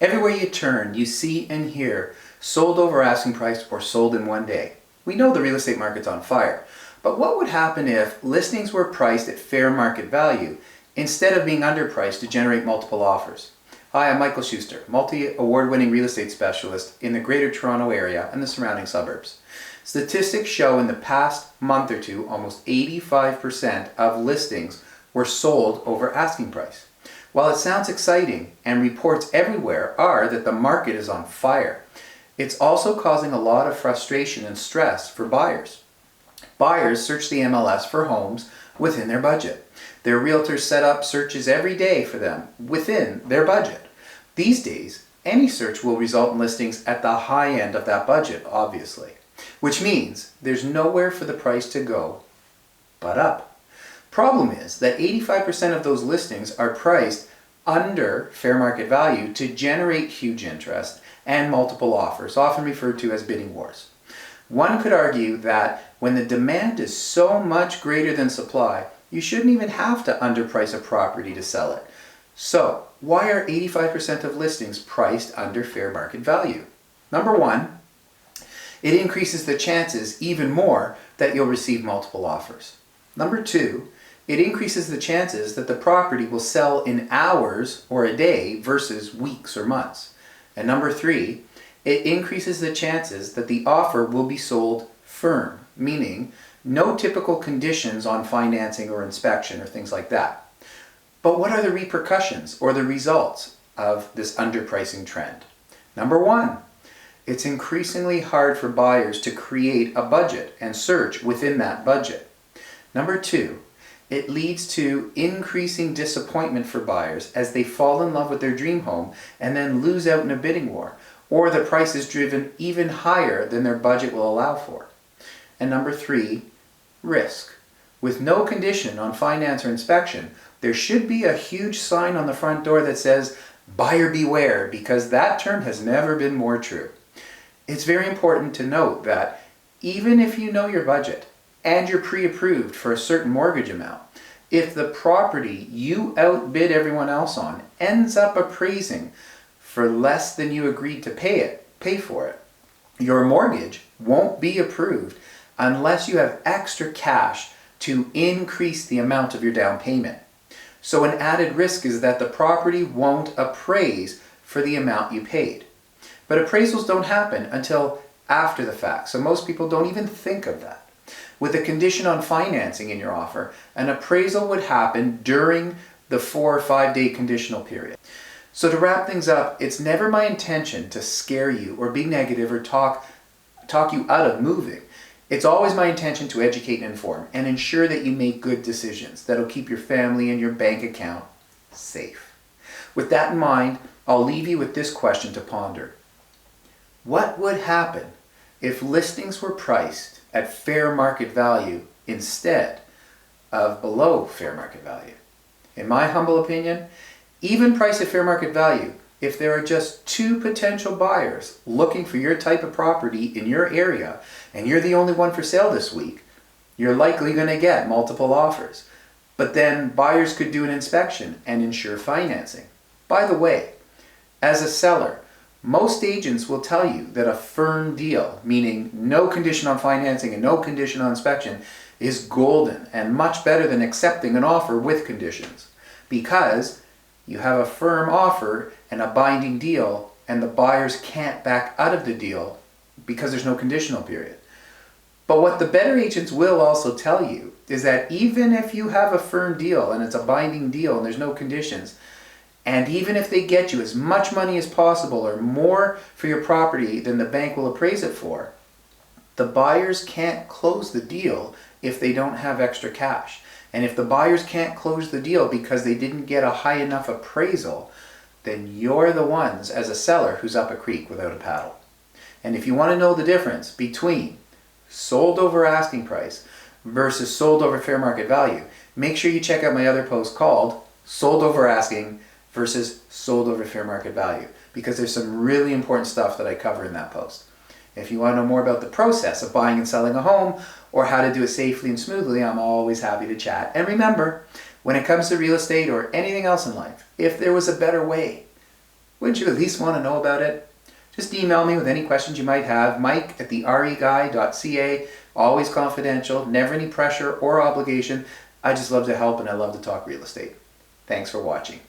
Everywhere you turn, you see and hear sold over asking price or sold in one day. We know the real estate market's on fire, but what would happen if listings were priced at fair market value instead of being underpriced to generate multiple offers? Hi, I'm Michael Shuster, multi-award-winning real estate specialist in the Greater Toronto Area and the surrounding suburbs. Statistics show in the past month or two, almost 85% of listings were sold over asking price. While it sounds exciting and reports everywhere are that the market is on fire, it's also causing a lot of frustration and stress for buyers. Buyers search the MLS for homes within their budget. Their realtors set up searches every day for them within their budget. These days, any search will result in listings at the high end of that budget, obviously, which means there's nowhere for the price to go but up. Problem is that 85% of those listings are priced under fair market value to generate huge interest and multiple offers, often referred to as bidding wars. One could argue that when the demand is so much greater than supply, you shouldn't even have to underprice a property to sell it. So, why are 85% of listings priced under fair market value? Number one, it increases the chances even more that you'll receive multiple offers. Number two, it increases the chances that the property will sell in hours or a day versus weeks or months. And number three, it increases the chances that the offer will be sold firm, meaning no typical conditions on financing or inspection or things like that. But what are the repercussions or the results of this underpricing trend? Number one, it's increasingly hard for buyers to create a budget and search within that budget. Number two, it leads to increasing disappointment for buyers as they fall in love with their dream home and then lose out in a bidding war, or the price is driven even higher than their budget will allow for. And number three, risk. With no condition on finance or inspection, there should be a huge sign on the front door that says, "Buyer beware," because that term has never been more true. It's very important to note that even if you know your budget and you're pre-approved for a certain mortgage amount, if the property you outbid everyone else on ends up appraising for less than you agreed to pay for it, your mortgage won't be approved unless you have extra cash to increase the amount of your down payment. So an added risk is that the property won't appraise for the amount you paid. But appraisals don't happen until after the fact, so most people don't even think of that. With a condition on financing in your offer, an appraisal would happen during the 4 or 5 day conditional period. So to wrap things up, it's never my intention to scare you or be negative or talk you out of moving. It's always my intention to educate and inform and ensure that you make good decisions that'll keep your family and your bank account safe. With that in mind, I'll leave you with this question to ponder. What would happen if listings were priced at fair market value instead of below fair market value? In my humble opinion, even priced at fair market value, if there are just 2 potential buyers looking for your type of property in your area and you're the only one for sale this week, you're likely going to get multiple offers. But then buyers could do an inspection and ensure financing. By the way, as a seller, most agents will tell you that a firm deal, meaning no condition on financing and no condition on inspection, is golden and much better than accepting an offer with conditions, because you have a firm offer and a binding deal and the buyers can't back out of the deal because there's no conditional period. But what the better agents will also tell you is that even if you have a firm deal and it's a binding deal and there's no conditions, and even if they get you as much money as possible or more for your property than the bank will appraise it for, the buyers can't close the deal if they don't have extra cash. And if the buyers can't close the deal because they didn't get a high enough appraisal, then you're the ones as a seller who's up a creek without a paddle. And if you want to know the difference between sold over asking price versus sold over fair market value, make sure you check out my other post called Sold Over Asking versus sold over fair market value, because there's some really important stuff that I cover in that post. If you want to know more about the process of buying and selling a home or how to do it safely and smoothly, I'm always happy to chat. And remember, when it comes to real estate or anything else in life, if there was a better way, Wouldn't you at least want to know about it? Just email me with any questions you might have, Mike at TheREguy.ca, always confidential, never any pressure or obligation. I just love to help and I love to talk real estate. Thanks for watching.